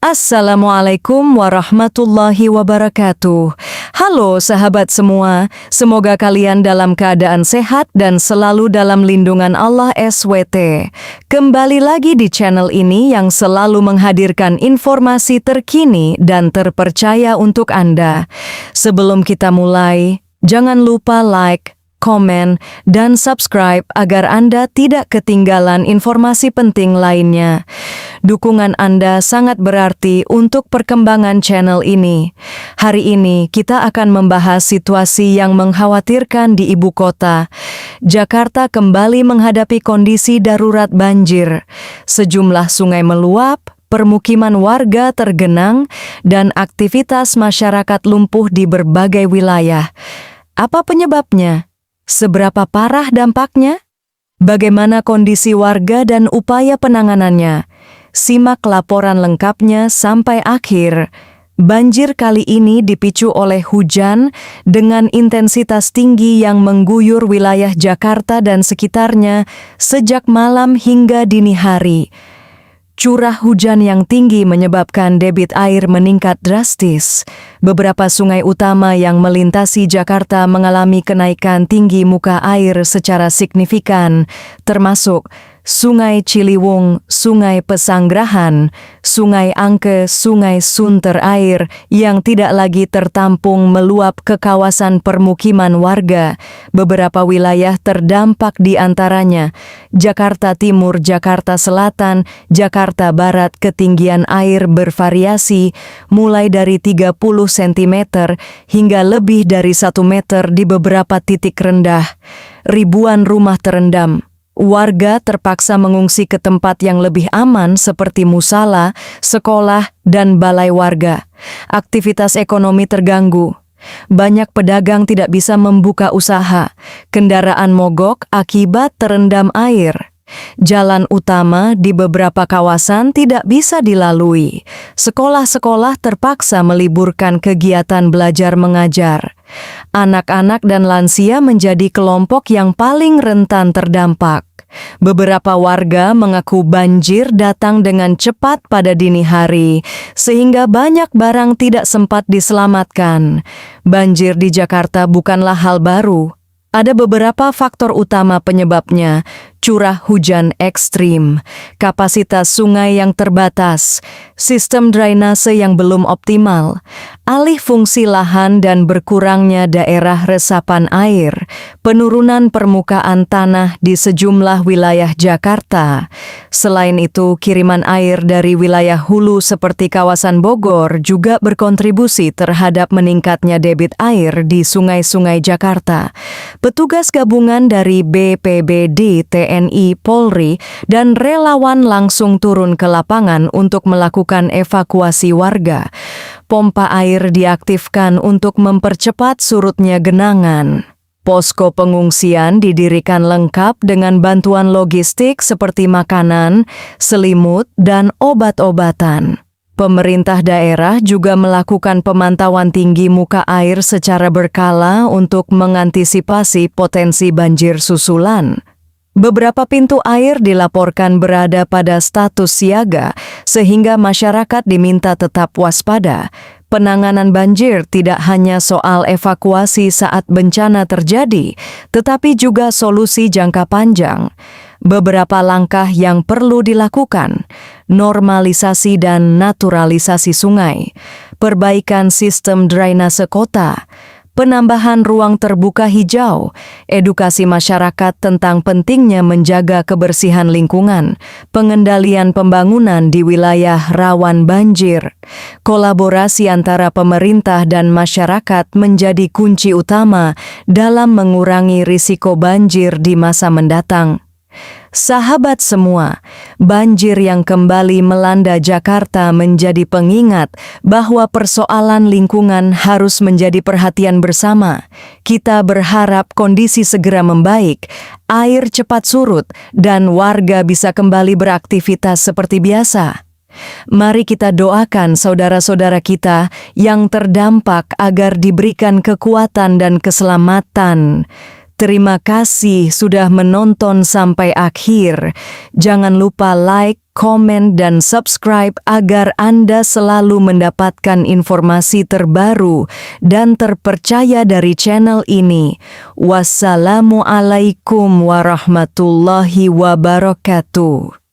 Assalamualaikum warahmatullahi wabarakatuh. Halo sahabat semua, semoga kalian dalam keadaan sehat dan selalu dalam lindungan Allah SWT. Kembali lagi di channel ini yang selalu menghadirkan informasi terkini dan terpercaya untuk Anda. Sebelum kita mulai, jangan lupa like, komen, dan subscribe agar Anda tidak ketinggalan informasi penting lainnya. Dukungan Anda sangat berarti untuk perkembangan channel ini. Hari ini kita akan membahas situasi yang mengkhawatirkan di ibu kota. Jakarta kembali menghadapi kondisi darurat banjir. Sejumlah sungai meluap, permukiman warga tergenang, dan aktivitas masyarakat lumpuh di berbagai wilayah. Apa penyebabnya? Seberapa parah dampaknya? Bagaimana kondisi warga dan upaya penanganannya? Simak laporan lengkapnya sampai akhir. Banjir kali ini dipicu oleh hujan dengan intensitas tinggi yang mengguyur wilayah Jakarta dan sekitarnya sejak malam hingga dini hari. Curah hujan yang tinggi menyebabkan debit air meningkat drastis. Beberapa sungai utama yang melintasi Jakarta mengalami kenaikan tinggi muka air secara signifikan, termasuk Sungai Ciliwung, Sungai Pesanggerahan, Sungai Angke, Sungai Sunter Air yang tidak lagi tertampung meluap ke kawasan permukiman warga. Beberapa wilayah terdampak di antaranya Jakarta Timur, Jakarta Selatan, Jakarta Barat. Ketinggian air bervariasi mulai dari 30 cm hingga lebih dari 1 meter di beberapa titik rendah. Ribuan rumah terendam. Warga terpaksa mengungsi ke tempat yang lebih aman seperti musala, sekolah, dan balai warga. Aktivitas ekonomi terganggu. Banyak pedagang tidak bisa membuka usaha. Kendaraan mogok akibat terendam air. Jalan utama di beberapa kawasan tidak bisa dilalui. Sekolah-sekolah terpaksa meliburkan kegiatan belajar mengajar. Anak-anak dan lansia menjadi kelompok yang paling rentan terdampak. Beberapa warga mengaku banjir datang dengan cepat pada dini hari, sehingga banyak barang tidak sempat diselamatkan. Banjir di Jakarta bukanlah hal baru. Ada beberapa faktor utama penyebabnya: curah hujan ekstrim, kapasitas sungai yang terbatas, sistem drainase yang belum optimal, alih fungsi lahan dan berkurangnya daerah resapan air, penurunan permukaan tanah di sejumlah wilayah Jakarta. Selain itu, kiriman air dari wilayah hulu seperti kawasan Bogor juga berkontribusi terhadap meningkatnya debit air di sungai-sungai Jakarta. Petugas gabungan dari BPBD, TNI, Polri, dan relawan langsung turun ke lapangan untuk melakukan evakuasi warga. Pompa air diaktifkan untuk mempercepat surutnya genangan. Posko pengungsian didirikan lengkap dengan bantuan logistik seperti makanan, selimut, dan obat-obatan. Pemerintah daerah juga melakukan pemantauan tinggi muka air secara berkala untuk mengantisipasi potensi banjir susulan. Beberapa pintu air dilaporkan berada pada status siaga, sehingga masyarakat diminta tetap waspada. Penanganan banjir tidak hanya soal evakuasi saat bencana terjadi, tetapi juga solusi jangka panjang. Beberapa langkah yang perlu dilakukan: normalisasi dan naturalisasi sungai, perbaikan sistem drainase kota, penambahan ruang terbuka hijau, edukasi masyarakat tentang pentingnya menjaga kebersihan lingkungan, pengendalian pembangunan di wilayah rawan banjir. Kolaborasi antara pemerintah dan masyarakat menjadi kunci utama dalam mengurangi risiko banjir di masa mendatang. Sahabat semua, banjir yang kembali melanda Jakarta menjadi pengingat bahwa persoalan lingkungan harus menjadi perhatian bersama. Kita berharap kondisi segera membaik, air cepat surut, dan warga bisa kembali beraktivitas seperti biasa. Mari kita doakan saudara-saudara kita yang terdampak agar diberikan kekuatan dan keselamatan. Terima kasih sudah menonton sampai akhir. Jangan lupa like, komen, dan subscribe agar Anda selalu mendapatkan informasi terbaru dan terpercaya dari channel ini. Wassalamualaikum warahmatullahi wabarakatuh.